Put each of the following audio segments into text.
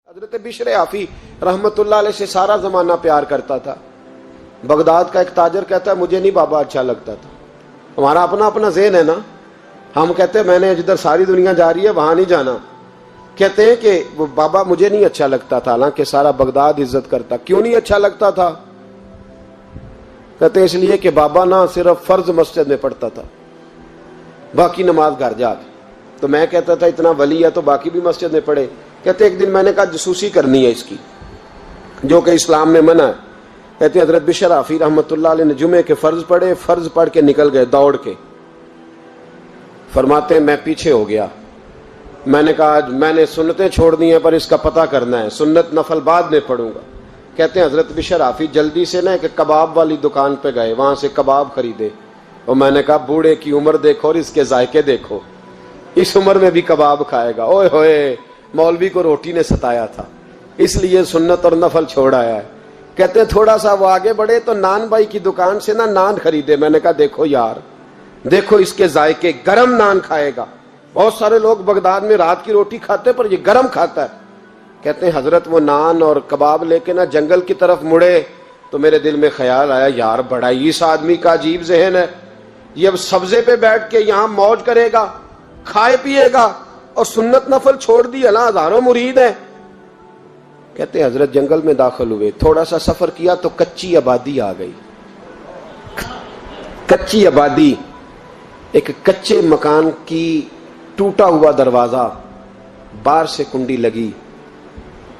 حضرت بشر آفی رحمت اللہ علیہ سے سارا زمانہ پیار کرتا تھا۔ بغداد کا ایک تاجر کہتا ہے مجھے نہیں بابا اچھا لگتا تھا۔ ہمارا اپنا اپنا ذہن ہے نا، ہم کہتے ہیں میں نے جدھر ساری دنیا جا رہی ہے وہاں نہیں جانا، کہتے ہیں کہ وہ بابا مجھے نہیں اچھا لگتا تھا، حالانکہ سارا بغداد عزت کرتا۔ کیوں نہیں اچھا لگتا تھا؟ کہتے ہیں اس لیے کہ بابا نہ صرف فرض مسجد میں پڑھتا تھا، باقی نماز گھر جا کے۔ تو میں کہتا تھا اتنا ولی ہے تو باقی بھی مسجد میں پڑھے۔ کہتے ایک دن میں نے کہا جسوسی کرنی ہے اس کی، جو کہ اسلام میں منع ہے۔ کہتے حضرت بشر آفی رحمت اللہ علیہ نے جمعے کے فرض پڑھے، فرض پڑھ کے نکل گئے دوڑ کے۔ فرماتے ہیں میں پیچھے ہو گیا، میں نے کہا آج میں نے سنتیں چھوڑ دی ہیں پر اس کا پتہ کرنا ہے، سنت نفل بعد میں پڑھوں گا۔ کہتے ہیں حضرت بشر آفی جلدی سے نا ایک کباب والی دکان پہ گئے، وہاں سے کباب خریدے، اور میں نے کہا بوڑھے کی عمر دیکھو اور اس کے ذائقے دیکھو، اس عمر میں بھی کباب کھائے گا۔ اوئے ہوئے، مولوی کو روٹی نے ستایا تھا، اس لیے سنت اور نفل چھوڑ آیا ہے۔ کہتے ہیں تھوڑا سا وہ آگے بڑھے تو نان بھائی کی دکان سے نا نان خریدے، میں نے کہا دیکھو یار، دیکھو اس کے ذائقے، گرم نان کھائے گا۔ بہت سارے لوگ بغداد میں رات کی روٹی کھاتے پر یہ گرم کھاتا ہے۔ کہتے ہیں حضرت وہ نان اور کباب لے کے نا جنگل کی طرف مڑے تو میرے دل میں خیال آیا یار بڑا ہی اس آدمی کا عجیب ذہن ہے، یہ اب سبزے پہ بیٹھ کے یہاں موج کرے گا، کھائے پیے گا، اور سنت نفل چھوڑ دی، اللہ ہزاروں مرید ہیں۔ کہتے ہیں حضرت جنگل میں داخل ہوئے، تھوڑا سا سفر کیا تو کچی آبادی آ گئی۔ کچی آبادی، ایک کچے مکان کی ٹوٹا ہوا دروازہ، باہر سے کنڈی لگی۔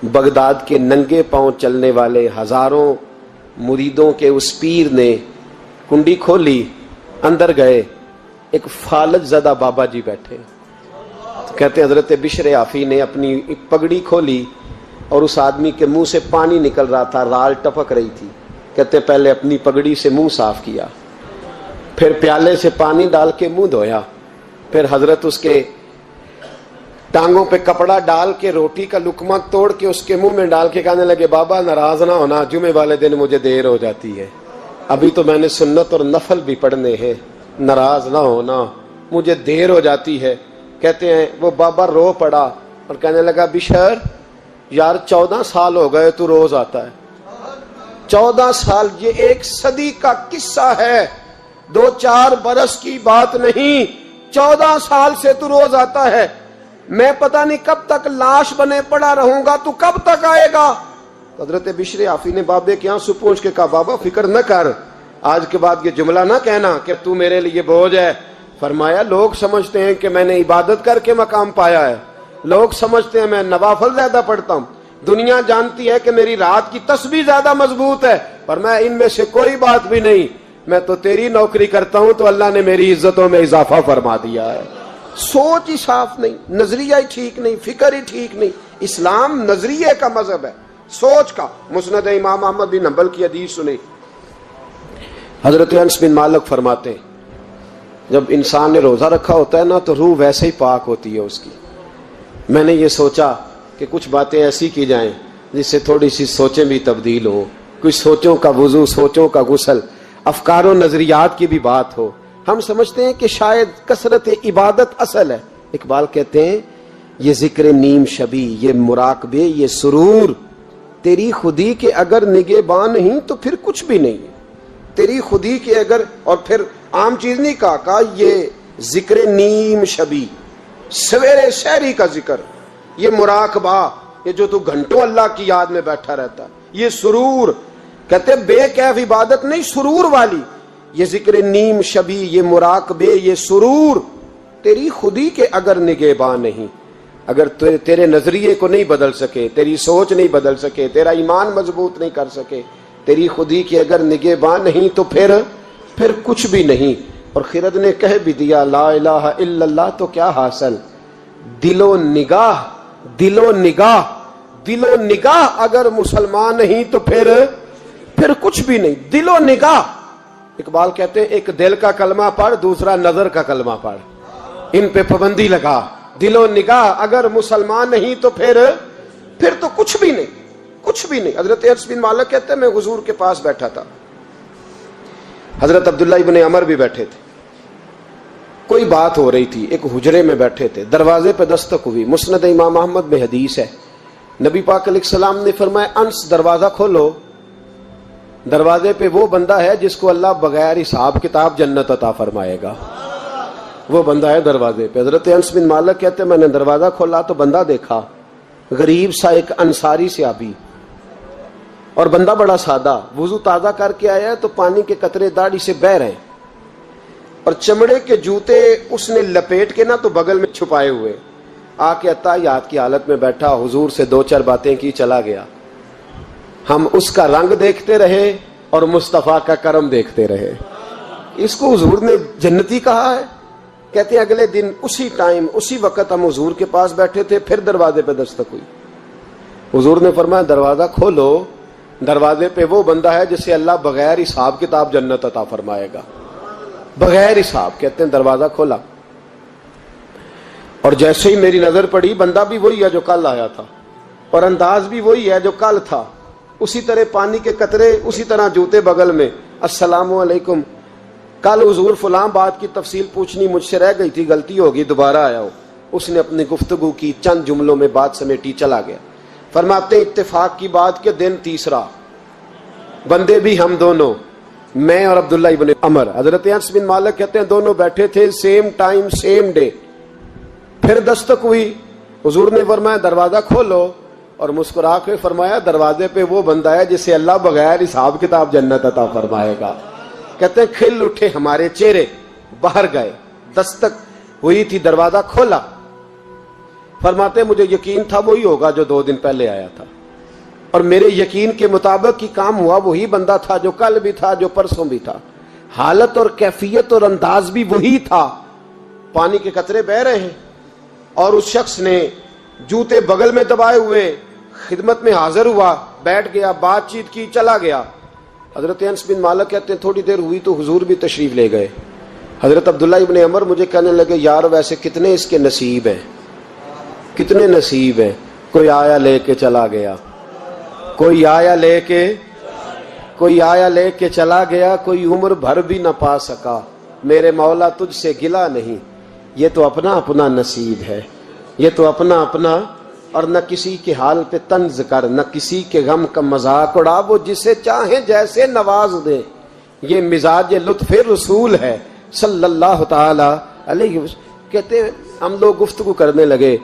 بغداد کے ننگے پاؤں چلنے والے ہزاروں مریدوں کے اس پیر نے کنڈی کھولی، اندر گئے، ایک فالج زدہ بابا جی بیٹھے۔ کہتے ہیں حضرت بشر آفی نے اپنی پگڑی کھولی اور اس آدمی کے منہ سے پانی نکل رہا تھا، رال ٹپک رہی تھی۔ کہتے پہلے اپنی پگڑی سے منہ صاف کیا، پھر پیالے سے پانی ڈال کے منہ دھویا، پھر حضرت اس کے ٹانگوں پہ کپڑا ڈال کے روٹی کا لقمہ توڑ کے اس کے منہ میں ڈال کے کہنے لگے بابا ناراض نہ ہونا، جمعے والے دن مجھے دیر ہو جاتی ہے، ابھی تو میں نے سنت اور نفل بھی پڑھنے ہیں، ناراض نہ ہونا، مجھے دیر ہو جاتی ہے۔ کہتے ہیں وہ بابا رو پڑا اور کہنے لگا بشر یار 14 سال ہو گئے تو روز آتا ہے، 14 سال، یہ ایک صدی کا قصہ ہے، 2-4 برس کی بات نہیں، 14 سال سے تو روز آتا ہے، میں پتہ نہیں کب تک لاش بنے پڑا رہوں گا، تو کب تک آئے گا؟ حضرت بشر آفی نے بابے کے آنسو پوچھ کے کہا بابا فکر نہ کر، آج کے بعد یہ جملہ نہ کہنا کہ تو میرے لیے بوجھ ہے۔ فرمایا لوگ سمجھتے ہیں کہ میں نے عبادت کر کے مقام پایا ہے، لوگ سمجھتے ہیں میں نوافل زیادہ پڑھتا ہوں، دنیا جانتی ہے کہ میری رات کی تسبیح زیادہ مضبوط ہے، پر میں ان میں سے کوئی بات بھی نہیں، میں تو تیری نوکری کرتا ہوں تو اللہ نے میری عزتوں میں اضافہ فرما دیا ہے۔ سوچ ہی صاف نہیں، نظریہ ہی ٹھیک نہیں، فکر ہی ٹھیک نہیں۔ اسلام نظریے کا مذہب ہے، سوچ کا۔ مسند امام احمد بن حنبل کی حدیث سنی، حضرت انس بن مالک فرماتے ہیں جب انسان نے روزہ رکھا ہوتا ہے نا تو روح ویسے ہی پاک ہوتی ہے اس کی۔ میں نے یہ سوچا کہ کچھ باتیں ایسی کی جائیں جس سے تھوڑی سی سوچیں بھی تبدیل ہوں، کچھ سوچوں کا وضو، سوچوں کا غسل، افکار و نظریات کی بھی بات ہو۔ ہم سمجھتے ہیں کہ شاید کثرت عبادت اصل ہے۔ اقبال کہتے ہیں یہ ذکر نیم شبی، یہ مراقبے، یہ سرور، تیری خودی کے اگر نگہباں نہیں تو پھر کچھ بھی نہیں ہے، تیری خودی کے اگر، اور پھر عام چیز نہیں کہا یہ ذکر نیم شبی، سویرے شہری کا ذکر، یہ مراقبہ، یہ جو تو گھنٹوں اللہ کی یاد میں بیٹھا رہتا، یہ سرور، کہتے بے کیف عبادت نہیں، سرور والی، یہ ذکر نیم شبی، یہ مراقبے، یہ سرور، تیری خودی کے اگر نگہباں نہیں، اگر تیرے نظریے کو نہیں بدل سکے، تیری سوچ نہیں بدل سکے، تیرا ایمان مضبوط نہیں کر سکے، تیری خودی کے اگر نگہباں نہیں تو پھر کچھ بھی نہیں۔ اور خرد نے کہہ بھی دیا لا الہ الا اللہ تو کیا حاصل، دل و نگاہ، دل و نگاہ، دل و نگاہ اگر مسلمان نہیں تو پھر کچھ بھی نہیں، دل و نگاہ۔ اقبال کہتے ہیں ایک دل کا کلمہ پڑھ، دوسرا نظر کا کلمہ پڑھ، ان پہ پابندی لگا۔ دل و نگاہ اگر مسلمان نہیں تو پھر تو کچھ بھی نہیں، کچھ بھی نہیں۔ حضرت انس بن مالک کہتے ہیں میں حضور کے پاس بیٹھا تھا، حضرت عبداللہ ابن عمر بھی بیٹھے تھے، کوئی بات ہو رہی تھی، ایک حجرے میں بیٹھے تھے، دروازے پہ دستک ہوئی۔ مسند امام احمد میں حدیث ہے نبی پاک علیہ السلام نے فرمایا انس دروازہ کھولو، دروازے پہ وہ بندہ ہے جس کو اللہ بغیر حساب کتاب جنت عطا فرمائے گا، وہ بندہ ہے دروازے پہ۔ حضرت انس بن مالک کہتے ہیں میں نے دروازہ کھولا تو بندہ دیکھا، غریب سا ایک انصاری صحابی، اور بندہ بڑا سادہ، وضو تازہ کر کے آیا ہے تو پانی کے قطرے داڑھی سے بہہ رہے ہیں، اور چمڑے کے جوتے اس نے لپیٹ کے نا تو بغل میں چھپائے ہوئے، آ کے اتحیات کی حالت میں بیٹھا، حضور سے دو چار باتیں کی، چلا گیا۔ ہم اس کا رنگ دیکھتے رہے اور مصطفیٰ کا کرم دیکھتے رہے۔ اس کو حضور نے جنتی کہا ہے۔ کہتے ہیں اگلے دن اسی ٹائم اسی وقت ہم حضور کے پاس بیٹھے تھے، پھر دروازے پہ دستک ہوئی، حضور نے فرمایا دروازہ کھولو، دروازے پہ وہ بندہ ہے جسے اللہ بغیر حساب کتاب جنت عطا فرمائے گا، بغیر حساب۔ کہتے ہیں دروازہ کھولا، اور جیسے ہی میری نظر پڑی بندہ بھی وہی ہے جو کل آیا تھا، اور انداز بھی وہی ہے جو کل تھا، اسی طرح پانی کے قطرے، اسی طرح جوتے بغل میں، السلام علیکم، کل حضور فلاں بات کی تفصیل پوچھنی مجھ سے رہ گئی تھی، غلطی ہوگی، دوبارہ آیا ہو۔ اس نے اپنی گفتگو کی، چند جملوں میں بات سمیٹی، چلا گیا۔ فرماتے اتفاق کی بات کہ دن تیسرا، بندے بھی ہم دونوں، میں اور عبداللہ ابن عمر۔ حضرت انس بن مالک کہتے ہیں دونوں بیٹھے تھے، سیم ٹائم سیم ڈے۔ پھر دستک ہوئی، حضور نے فرمایا دروازہ کھولو، اور مسکرا کے فرمایا دروازے پہ وہ بندہ ہے جسے اللہ بغیر حساب کتاب جنت عطا فرمائے گا۔ کہتے ہیں کھل اٹھے ہمارے چہرے، باہر گئے، دستک ہوئی تھی، دروازہ کھولا۔ فرماتے مجھے یقین تھا وہی ہوگا جو 2 دن پہلے آیا تھا، اور میرے یقین کے مطابق ہی کام ہوا، وہی بندہ تھا جو کل بھی تھا، جو پرسوں بھی تھا، حالت اور کیفیت اور انداز بھی وہی تھا۔ پانی کے قطرے بہ رہے ہیں، اور اس شخص نے جوتے بغل میں دبائے ہوئے خدمت میں حاضر ہوا، بیٹھ گیا، بات چیت کی، چلا گیا۔ حضرت انس بن مالک کہتے ہیں تھوڑی دیر ہوئی تو حضور بھی تشریف لے گئے۔ حضرت عبداللہ ابن عمر مجھے کہنے لگے یار ویسے کتنے اس کے نصیب ہیں، کتنے نصیب ہیں، کوئی آیا لے کے چلا گیا، کوئی آیا لے کے چلا گیا، کوئی عمر بھر بھی نہ پا سکا، میرے مولا تجھ سے گلا نہیں، یہ تو اپنا اپنا نصیب ہے، یہ تو اپنا اپنا، اور نہ کسی کے حال پہ طنز کر، نہ کسی کے غم کا مذاق اڑا، وہ جسے چاہے جیسے نواز دے، یہ مزاج لطف رسول ہے صلی اللہ تعالی علیہ وسلم۔ کہتے ہیں ہم لوگ گفتگو کرنے لگے،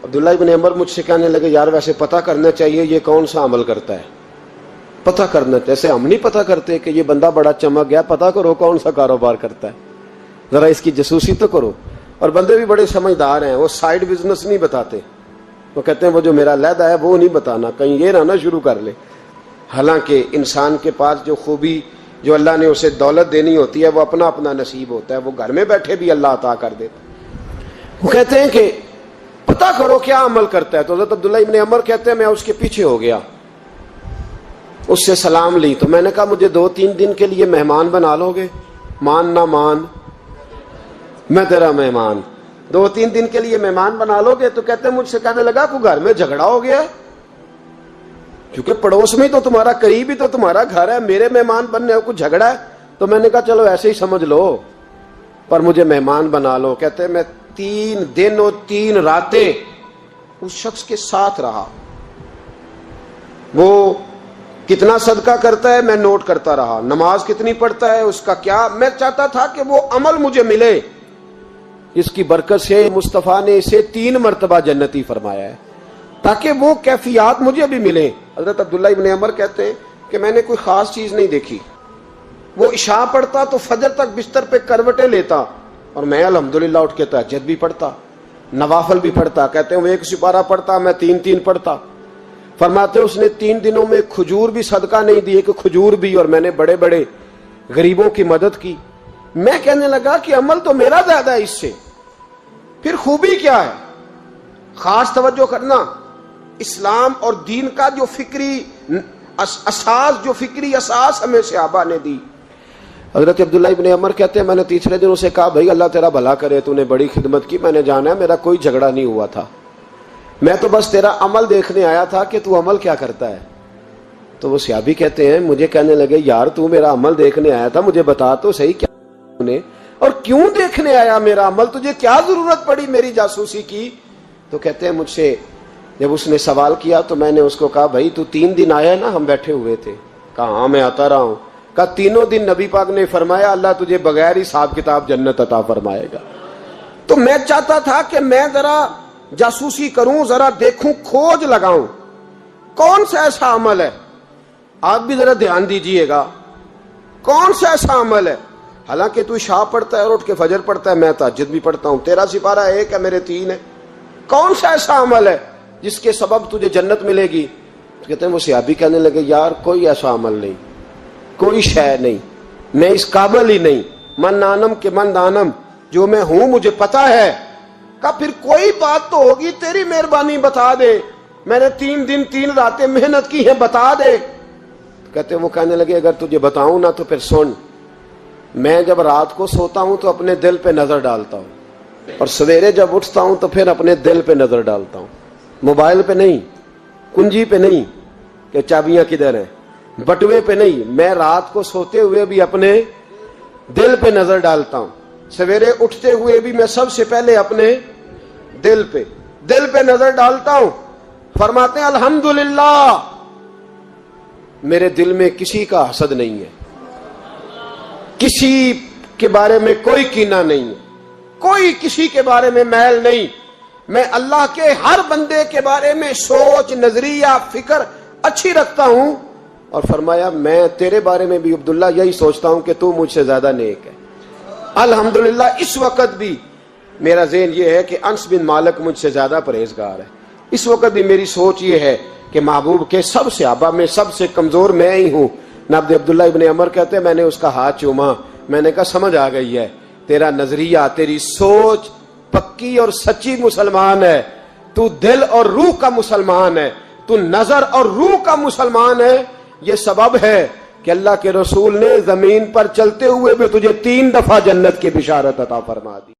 عبداللہ ابن عمر مجھ سے کہنے لگے یار ویسے پتہ کرنا چاہیے یہ کون سا عمل کرتا ہے، پتہ کرنا، جیسے ہم نہیں پتہ کرتے کہ یہ بندہ بڑا چمک گیا، پتہ کرو کون سا کاروبار کرتا ہے، ذرا اس کی جاسوسی تو کرو۔ اور بندے بھی بڑے سمجھدار ہیں، وہ سائیڈ بزنس نہیں بتاتے، وہ کہتے ہیں وہ جو میرا علیحدہ ہے وہ نہیں بتانا، کہیں یہ نہ شروع کر لے۔ حالانکہ انسان کے پاس جو خوبی، جو اللہ نے اسے دولت دینی ہوتی ہے، وہ اپنا اپنا نصیب ہوتا ہے، وہ گھر میں بیٹھے بھی اللہ عطا کر دیتا۔ وہ کہتے ہیں کہ پتہ کرو کیا عمل کرتا ہے، تو حضرت عبداللہ ابن عمر کہتے ہیں میں اس کے پیچھے ہو گیا، اس سے سلام لی، تو میں نے کہا مجھے 2-3 دن کے لیے مہمان بنا لو گے، مان نہ مان میں تیرا مہمان، 2-3 دن کے لیے مہمان بنا لو گے؟ تو کہتے ہیں مجھ سے کہنے لگا کوئی گھر میں جھگڑا ہو گیا، کیونکہ پڑوس میں تو تمہارا، قریب ہی تو تمہارا گھر ہے، میرے مہمان بننے کو جھگڑا ہے؟ تو میں نے کہا چلو ایسے ہی سمجھ لو، پر مجھے مہمان بنا لو۔ کہتے ہیں میں 3 دن اور 3 راتیں اس شخص کے ساتھ رہا، وہ کتنا صدقہ کرتا ہے میں نوٹ کرتا رہا، نماز کتنی پڑھتا ہے، اس کا کیا، میں چاہتا تھا کہ وہ عمل مجھے ملے، اس کی برکت سے مصطفیٰ نے اسے 3 مرتبہ جنتی فرمایا ہے تاکہ وہ کیفیات مجھے بھی ملیں۔ حضرت عبداللہ ابن عمر کہتے ہیں کہ میں نے کوئی خاص چیز نہیں دیکھی، وہ عشاء پڑھتا تو فجر تک بستر پہ کروٹیں لیتا، اور میں الحمدللہ اٹھ کے تہجد بھی پڑھتا، نوافل بھی پڑھتا۔ کہتے ہیں وہ 1 سپارہ پڑھتا، میں 3 پڑھتا۔ فرماتے اس نے 3 دنوں میں کھجور بھی صدقہ نہیں دی، کہ کھجور بھی، اور میں نے بڑے بڑے غریبوں کی مدد کی۔ میں کہنے لگا کہ عمل تو میرا زیادہ ہے اس سے، پھر خوبی کیا ہے؟ خاص توجہ کرنا، اسلام اور دین کا جو فکری اساس، جو فکری اساس ہمیں صحابہ نے دی۔ حضرت عبداللہ ابن عمر کہتے ہیں میں نے تیسرے دن اسے کہا بھائی اللہ تیرا بھلا کرے، تو نے بڑی خدمت کی، میں نے جانا ہے میرا کوئی جھگڑا نہیں ہوا تھا، میں تو بس تیرا عمل دیکھنے آیا تھا کہ تو عمل کیا کرتا ہے۔ تو وہ صحابی کہتے ہیں مجھے کہنے لگے یار تو میرا عمل دیکھنے آیا تھا، مجھے بتا تو صحیح کیا نے، اور کیوں دیکھنے آیا میرا عمل، تجھے کیا ضرورت پڑی میری جاسوسی کی؟ تو کہتے ہیں مجھ سے جب اس نے سوال کیا تو میں نے اس کو کہا بھائی تو 3 دن آیا نا ہم بیٹھے ہوئے تھے؟ کہا ہاں میں آتا رہا ہوں۔ کہا 3 دن نبی پاک نے فرمایا اللہ تجھے بغیر حساب کتاب جنت عطا فرمائے گا۔ تو میں چاہتا تھا کہ میں ذرا جاسوسی کروں، ذرا دیکھوں، کھوج لگاؤں کون سا ایسا عمل ہے، آپ بھی ذرا دھیان دیجئے گا، کون سا ایسا عمل ہے، حالانکہ تو عشاء پڑھتا ہے اور اٹھ کے فجر پڑھتا ہے، میں تہجد بھی پڑھتا ہوں، تیرا سپارہ 1 ہے میرے 3 ہے، کون سا ایسا عمل ہے جس کے سبب تجھے جنت ملے گی؟ کہتے ہیں وہ صحابی کہنے لگے یار کوئی ایسا عمل نہیں، کوئی شے نہیں، میں اس قابل ہی نہیں، من نانم کے من دانم، جو میں ہوں مجھے پتا ہے۔ کہا پھر کوئی بات تو ہوگی، تیری مہربانی بتا دے، میں نے 3 دن 3 راتیں محنت کی ہیں، بتا دے۔ کہتے وہ کہنے لگے اگر تجھے بتاؤں نا تو پھر سن، میں جب رات کو سوتا ہوں تو اپنے دل پہ نظر ڈالتا ہوں، اور سویرے جب اٹھتا ہوں تو پھر اپنے دل پہ نظر ڈالتا ہوں، موبائل پہ نہیں، کنجی پہ نہیں کہ چابیاں کدھر ہیں، بٹوے پہ نہیں، میں رات کو سوتے ہوئے بھی اپنے دل پہ نظر ڈالتا ہوں، سویرے اٹھتے ہوئے بھی میں سب سے پہلے اپنے دل پہ نظر ڈالتا ہوں۔ فرماتے ہیں الحمدللہ میرے دل میں کسی کا حسد نہیں ہے، کسی کے بارے میں کوئی کینہ نہیں ہے، کوئی کسی کے بارے میں میل نہیں، میں اللہ کے ہر بندے کے بارے میں سوچ، نظریہ، فکر اچھی رکھتا ہوں۔ اور فرمایا میں تیرے بارے میں بھی عبداللہ یہی سوچتا ہوں کہ تو مجھ سے زیادہ نیک ہے۔ الحمدللہ اس وقت بھی میرا ذہن یہ ہے کہ انس بن مالک مجھ سے زیادہ پرہیزگار ہے، اس وقت بھی میری سوچ یہ ہے کہ محبوب کے سب صحابہ میں سب سے کمزور میں ہی ہوں۔ نابد عبداللہ ابن عمر کہتے ہیں میں نے اس کا ہاتھ چوما، میں نے کہا سمجھ آ گئی ہے، تیرا نظریہ، تیری سوچ پکی اور سچی مسلمان ہے، تو دل اور روح کا مسلمان ہے، تو نظر اور روح کا مسلمان ہے۔ یہ سبب ہے کہ اللہ کے رسول نے زمین پر چلتے ہوئے بھی تجھے 3 دفعہ جنت کی بشارت عطا فرما دی۔